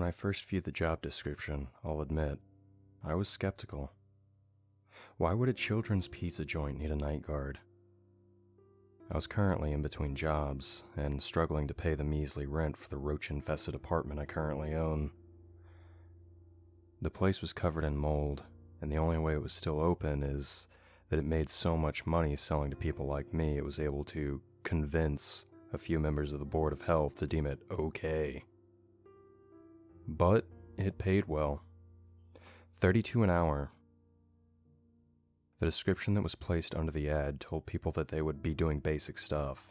When I first viewed the job description, I'll admit, I was skeptical. Why would a children's pizza joint need a night guard? I was currently in between jobs and struggling to pay the measly rent for the roach-infested apartment I currently own. The place was covered in mold, and the only way it was still open is that it made so much money selling to people like me it was able to convince a few members of the Board of Health to deem it okay. But it paid well. $32 an hour. The description that was placed under the ad told people that they would be doing basic stuff,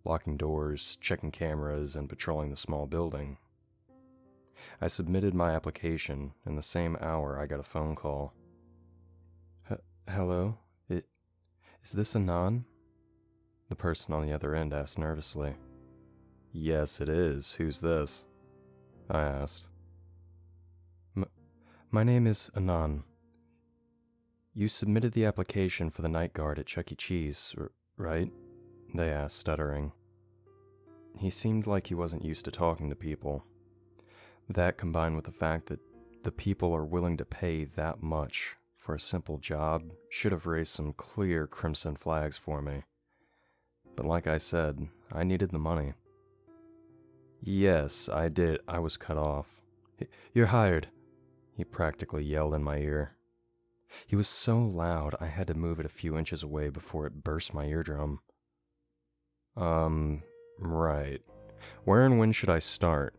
locking doors, checking cameras, and patrolling the small building. I submitted my application, and the same hour I got a phone call. Hello? Is this Anon? The person on the other end asked nervously. Yes, it is. Who's this? I asked. My name is Anon. You submitted the application for the night guard at Chuck E. Cheese, right? They asked, stuttering. He seemed like he wasn't used to talking to people. That, combined with the fact that the people are willing to pay that much for a simple job, should have raised some clear crimson flags for me. But like I said, I needed the money. Yes, I did. I was cut off. You're hired, he practically yelled in my ear. He was so loud I had to move it a few inches away before it burst my eardrum. Right. Where and when should I start?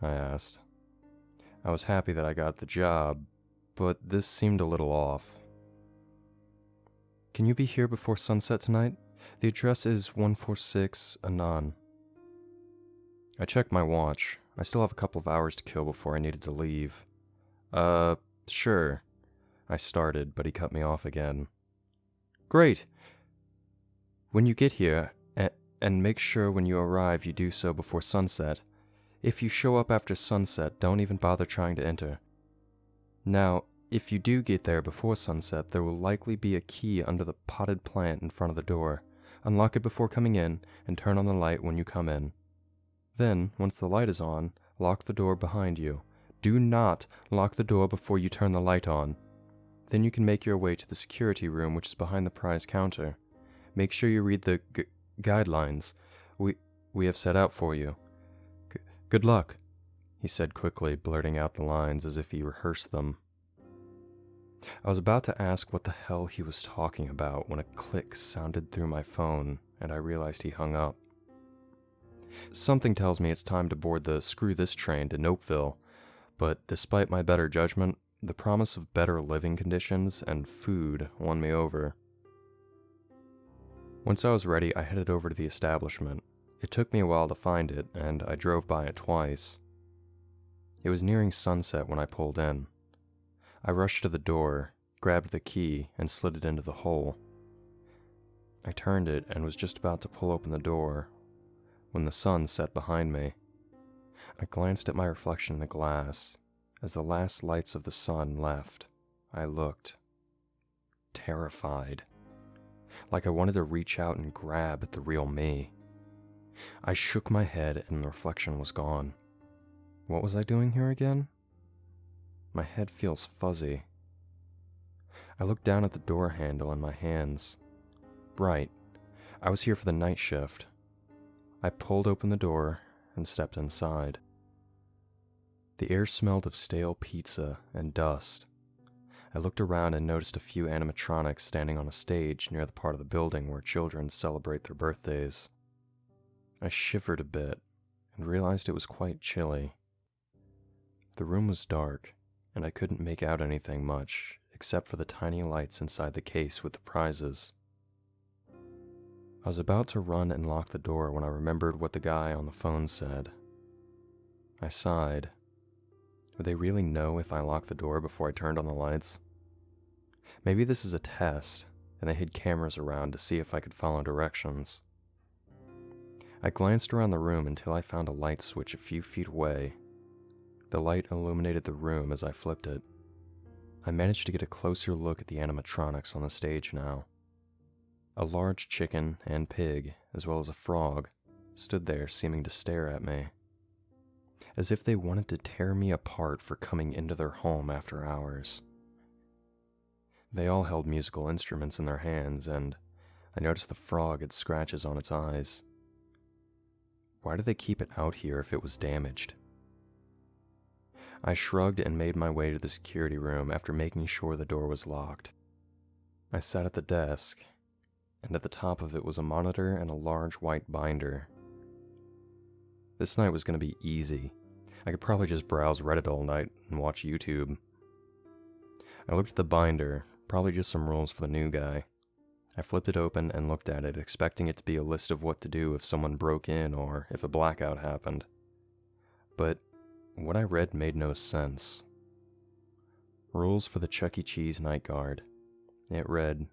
I asked. I was happy that I got the job, but this seemed a little off. Can you be here before sunset tonight? The address is 146 Anon. I checked my watch. I still have a couple of hours to kill before I needed to leave. Sure. I started, but he cut me off again. Great. When you get here, and make sure when you arrive you do so before sunset. If you show up after sunset, don't even bother trying to enter. Now, if you do get there before sunset, there will likely be a key under the potted plant in front of the door. Unlock it before coming in, and turn on the light when you come in. Then, once the light is on, lock the door behind you. Do not lock the door before you turn the light on. Then you can make your way to the security room, which is behind the prize counter. Make sure you read the guidelines we have set out for you. Good luck, he said quickly, blurting out the lines as if he rehearsed them. I was about to ask what the hell he was talking about when a click sounded through my phone, and I realized he hung up. Something tells me it's time to board the Screw This train to Nopeville, but despite my better judgment, the promise of better living conditions and food won me over. Once I was ready, I headed over to the establishment. It took me a while to find it, and I drove by it twice. It was nearing sunset when I pulled in. I rushed to the door, grabbed the key, and slid it into the hole. I turned it and was just about to pull open the door when the sun set behind me. I glanced at my reflection in the glass. As the last lights of the sun left, I looked, terrified, like I wanted to reach out and grab at the real me. I shook my head and the reflection was gone. What was I doing here again? My head feels fuzzy. I looked down at the door handle in my hands. Right, I was here for the night shift. I pulled open the door and stepped inside. The air smelled of stale pizza and dust. I looked around and noticed a few animatronics standing on a stage near the part of the building where children celebrate their birthdays. I shivered a bit and realized it was quite chilly. The room was dark, and I couldn't make out anything much except for the tiny lights inside the case with the prizes. I was about to run and lock the door when I remembered what the guy on the phone said. I sighed. Would they really know if I locked the door before I turned on the lights? Maybe this is a test, and they hid cameras around to see if I could follow directions. I glanced around the room until I found a light switch a few feet away. The light illuminated the room as I flipped it. I managed to get a closer look at the animatronics on the stage now. A large chicken and pig, as well as a frog, stood there seeming to stare at me. as if they wanted to tear me apart for coming into their home after hours. They all held musical instruments in their hands, and I noticed the frog had scratches on its eyes. Why did they keep it out here if it was damaged? I shrugged and made my way to the security room after making sure the door was locked. I sat at the desk, and at the top of it was a monitor and a large white binder. This night was going to be easy. I could probably just browse Reddit all night and watch YouTube. I looked at the binder, probably just some rules for the new guy. I flipped it open and looked at it, expecting it to be a list of what to do if someone broke in or if a blackout happened. But what I read made no sense. Rules for the Chuck E. Cheese night guard. It read,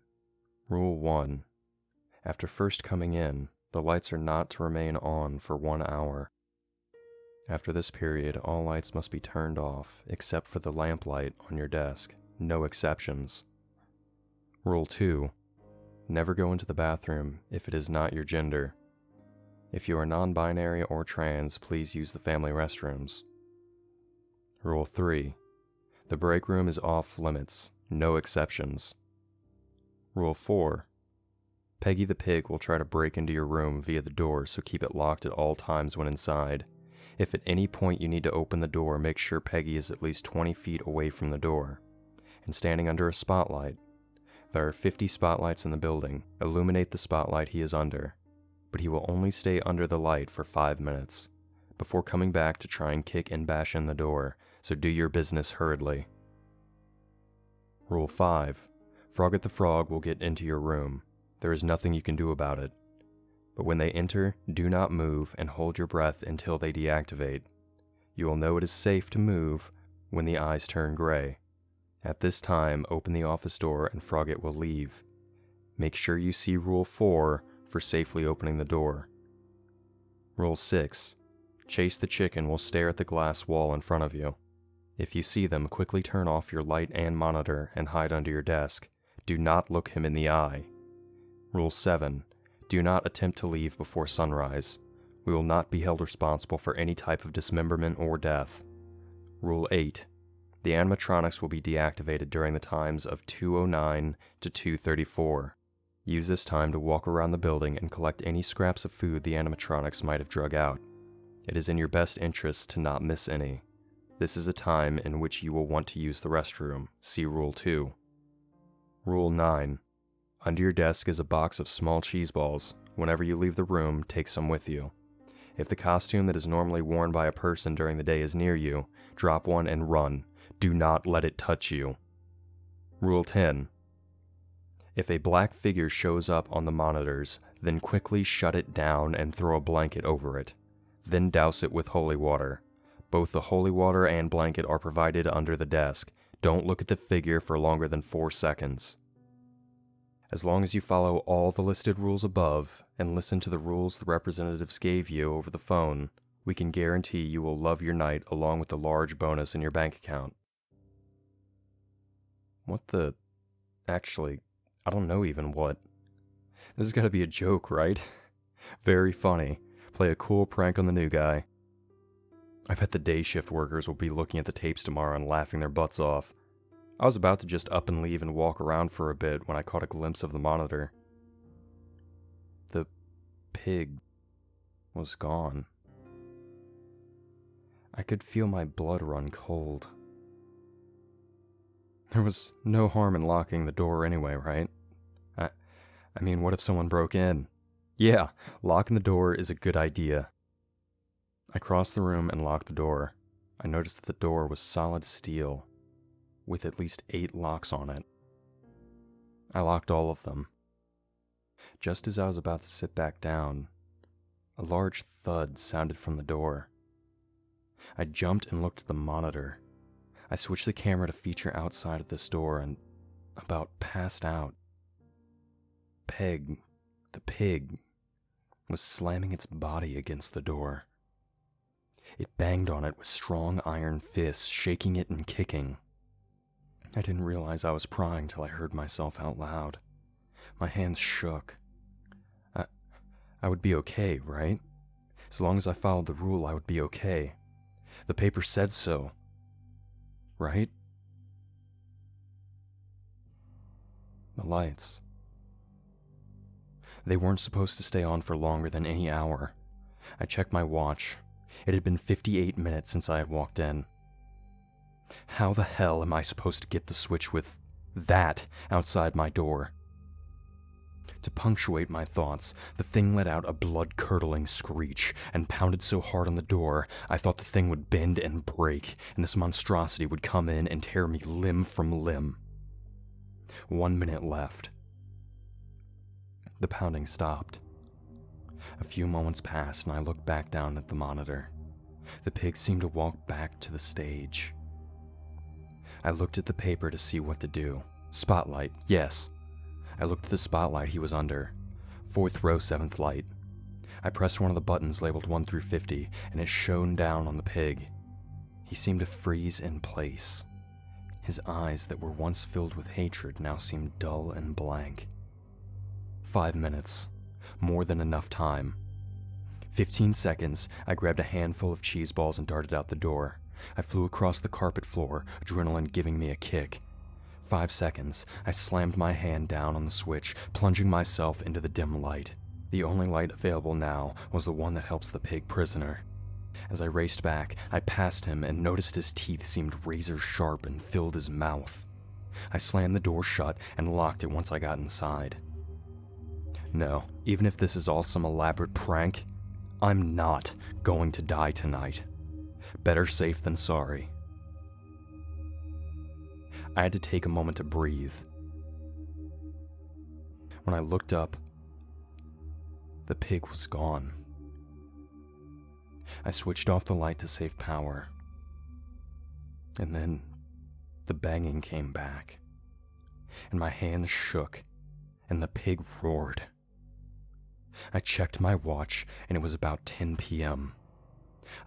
Rule 1. After first coming in, the lights are not to remain on for 1 hour. After this period, all lights must be turned off, except for the lamplight on your desk. No exceptions. Rule 2. Never go into the bathroom if it is not your gender. If you are non-binary or trans, please use the family restrooms. Rule 3. The break room is off limits. No exceptions. Rule 4. Peggy the pig will try to break into your room via the door, so keep it locked at all times when inside. If at any point you need to open the door, make sure Peggy is at least 20 feet away from the door and standing under a spotlight. There are 50 spotlights in the building. Illuminate the spotlight he is under, but he will only stay under the light for 5 minutes before coming back to try and kick and bash in the door, so do your business hurriedly. Rule 5. Frogget the Frog will get into your room. There is nothing you can do about it. But when they enter, do not move and hold your breath until they deactivate. You will know it is safe to move when the eyes turn gray. At this time, open the office door and Frogget will leave. Make sure you see Rule 4 for safely opening the door. Rule 6. Chase the chicken will stare at the glass wall in front of you. If you see them, quickly turn off your light and monitor and hide under your desk. Do not look him in the eye. Rule 7. Do not attempt to leave before sunrise. We will not be held responsible for any type of dismemberment or death. Rule 8. The animatronics will be deactivated during the times of 2:09 to 2:34. Use this time to walk around the building and collect any scraps of food the animatronics might have drug out. It is in your best interest to not miss any. This is a time in which you will want to use the restroom. See Rule 2. Rule 9. Under your desk is a box of small cheese balls. Whenever you leave the room, take some with you. If the costume that is normally worn by a person during the day is near you, drop one and run. Do not let it touch you. Rule 10. If a black figure shows up on the monitors, then quickly shut it down and throw a blanket over it. Then douse it with holy water. Both the holy water and blanket are provided under the desk. Don't look at the figure for longer than 4 seconds. As long as you follow all the listed rules above and listen to the rules the representatives gave you over the phone, we can guarantee you will love your night along with the large bonus in your bank account. What the... Actually, I don't know even what. This has got to be a joke, right? Very funny. Play a cool prank on the new guy. I bet the day shift workers will be looking at the tapes tomorrow and laughing their butts off. I was about to just up and leave and walk around for a bit when I caught a glimpse of the monitor. The pig was gone. I could feel my blood run cold. There was no harm in locking the door anyway, right? I mean, what if someone broke in? Yeah, locking the door is a good idea. I crossed the room and locked the door. I noticed that the door was solid steel, with at least 8 locks on it. I locked all of them. Just as I was about to sit back down, a large thud sounded from the door. I jumped and looked at the monitor. I switched the camera to feature outside of this door and about passed out. Peg, the pig, was slamming its body against the door. It banged on it with strong iron fists, shaking it and kicking. I didn't realize I was prying till I heard myself out loud. My hands shook. I would be okay, right? As long as I followed the rule, I would be okay. The paper said so. Right? The lights. They weren't supposed to stay on for longer than any hour. I checked my watch. It had been 58 minutes since I had walked in. How the hell am I supposed to get the switch with that outside my door? To punctuate my thoughts, the thing let out a blood-curdling screech and pounded so hard on the door I thought the thing would bend and break, and this monstrosity would come in and tear me limb from limb. 1 minute left. The pounding stopped. A few moments passed and I looked back down at the monitor. The pig seemed to walk back to the stage. I looked at the paper to see what to do. Spotlight, yes. I looked at the spotlight he was under. 4th row, 7th light. I pressed one of the buttons labeled 1 through 50, and it shone down on the pig. He seemed to freeze in place. His eyes that were once filled with hatred now seemed dull and blank. 5 minutes. More than enough time. 15 seconds, I grabbed a handful of cheese balls and darted out the door. I flew across the carpet floor, adrenaline giving me a kick. 5 seconds, I slammed my hand down on the switch, plunging myself into the dim light. The only light available now was the one that helps the pig prisoner. As I raced back, I passed him and noticed his teeth seemed razor sharp and filled his mouth. I slammed the door shut and locked it once I got inside. No, even if this is all some elaborate prank, I'm not going to die tonight. Better safe than sorry. I had to take a moment to breathe. When I looked up, the pig was gone. I switched off the light to save power. And then the banging came back, and my hands shook, and the pig roared. I checked my watch, and it was about 10 p.m.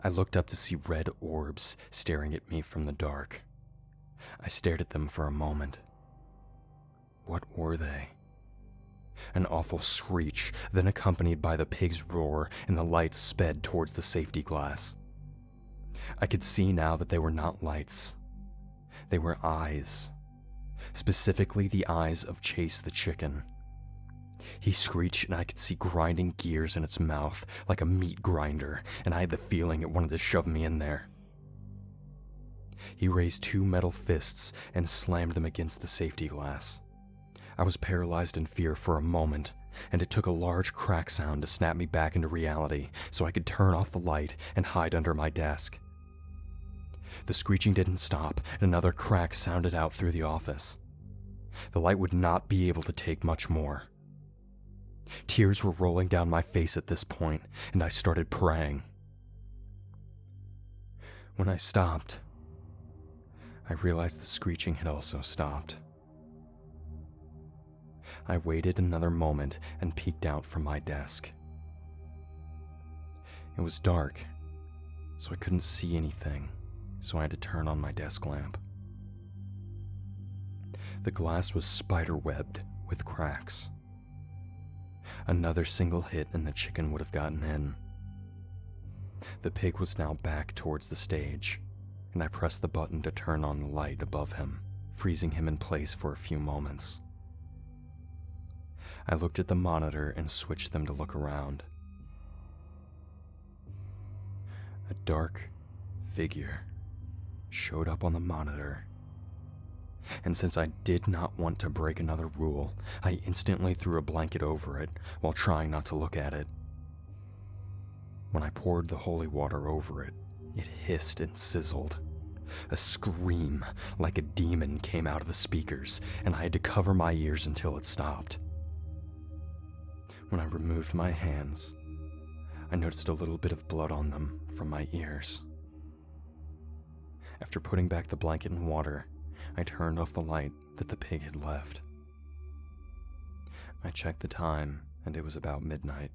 I looked up to see red orbs staring at me from the dark. I stared at them for a moment. What were they? An awful screech, then accompanied by the pig's roar, and the lights sped towards the safety glass. I could see now that they were not lights. They were eyes. Specifically the eyes of Chase the chicken. He screeched and I could see grinding gears in its mouth like a meat grinder, and I had the feeling it wanted to shove me in there. He raised 2 metal fists and slammed them against the safety glass. I was paralyzed in fear for a moment, and it took a large crack sound to snap me back into reality so I could turn off the light and hide under my desk. The screeching didn't stop, and another crack sounded out through the office. The light would not be able to take much more. Tears were rolling down my face at this point, and I started praying. When I stopped, I realized the screeching had also stopped. I waited another moment and peeked out from my desk. It was dark, so I couldn't see anything, so I had to turn on my desk lamp. The glass was spider-webbed with cracks. Another single hit and the chicken would have gotten in. The pig was now back towards the stage, and I pressed the button to turn on the light above him, freezing him in place for a few moments. I looked at the monitor and switched them to look around. A dark figure showed up on the monitor, and since I did not want to break another rule, I instantly threw a blanket over it while trying not to look at it. When I poured the holy water over it, it hissed and sizzled. A scream like a demon came out of the speakers, and I had to cover my ears until it stopped. When I removed my hands, I noticed a little bit of blood on them from my ears. After putting back the blanket and water, I turned off the light that the pig had left. I checked the time, and it was about midnight.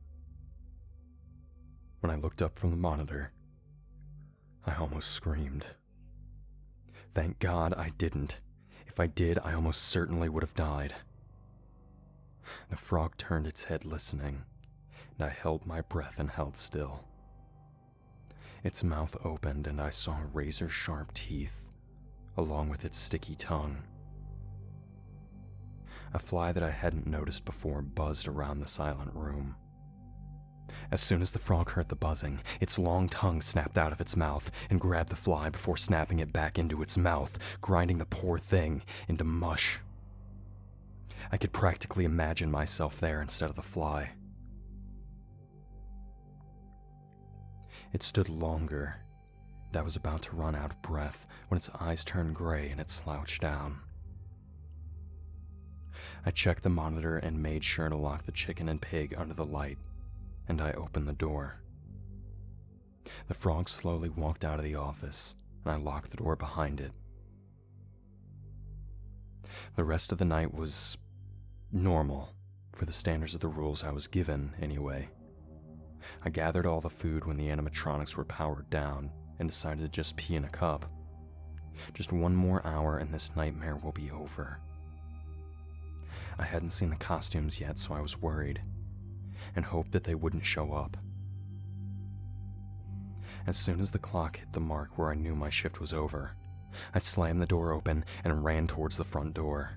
When I looked up from the monitor, I almost screamed. Thank God I didn't. If I did, I almost certainly would have died. The frog turned its head listening, and I held my breath and held still. Its mouth opened and I saw razor-sharp teeth, along with its sticky tongue. A fly that I hadn't noticed before buzzed around the silent room. As soon as the frog heard the buzzing, its long tongue snapped out of its mouth and grabbed the fly before snapping it back into its mouth, grinding the poor thing into mush. I could practically imagine myself there instead of the fly. It stood longer, and I was about to run out of breath when its eyes turned gray and it slouched down. I checked the monitor and made sure to lock the chicken and pig under the light, and I opened the door. The frog slowly walked out of the office, and I locked the door behind it. The rest of the night was normal, for the standards of the rules I was given, anyway. I gathered all the food when the animatronics were powered down, and decided to just pee in a cup. Just one more hour and this nightmare will be over. I hadn't seen the costumes yet, so I was worried, and hoped that they wouldn't show up. As soon as the clock hit the mark where I knew my shift was over, I slammed the door open and ran towards the front door.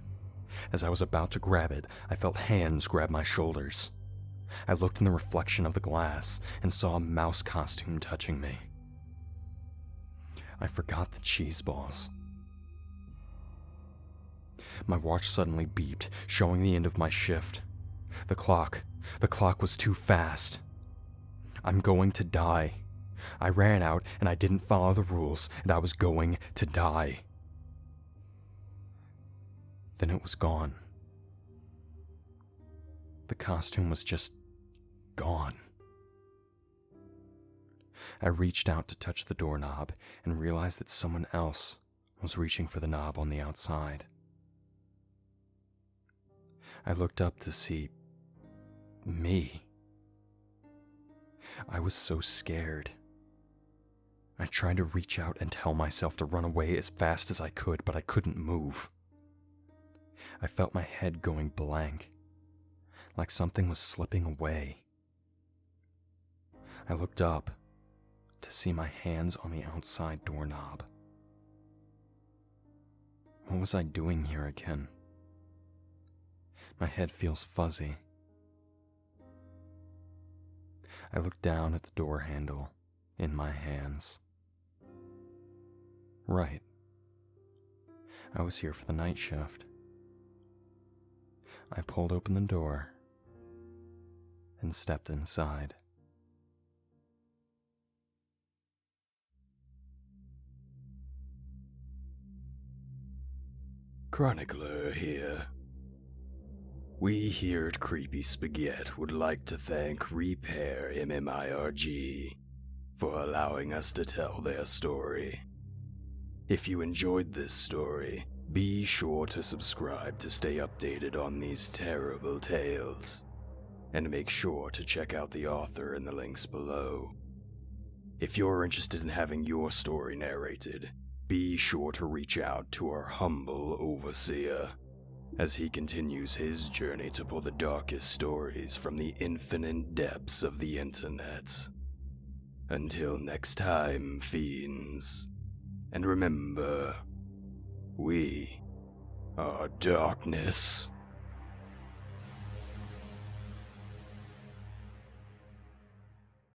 As I was about to grab it, I felt hands grab my shoulders. I looked in the reflection of the glass and saw a mouse costume touching me. I forgot the cheese balls. My watch suddenly beeped, showing the end of my shift. The clock was too fast. I'm going to die. I ran out and I didn't follow the rules, and I was going to die. Then it was gone. The costume was just gone. I reached out to touch the doorknob and realized that someone else was reaching for the knob on the outside. I looked up to see me. I was so scared. I tried to reach out and tell myself to run away as fast as I could, but I couldn't move. I felt my head going blank, like something was slipping away. I looked up to see my hands on the outside doorknob. What was I doing here again? My head feels fuzzy. I look down at the door handle in my hands. Right. I was here for the night shift. I pulled open the door and stepped inside. Chronicler here. We here at Creepy Spaghet would like to thank Repair MMIRG for allowing us to tell their story. If you enjoyed this story, be sure to subscribe to stay updated on these terrible tales, and make sure to check out the author in the links below. If you're interested in having your story narrated, be sure to reach out to our humble overseer, as he continues his journey to pull the darkest stories from the infinite depths of the internet. Until next time, fiends. And remember, we are darkness.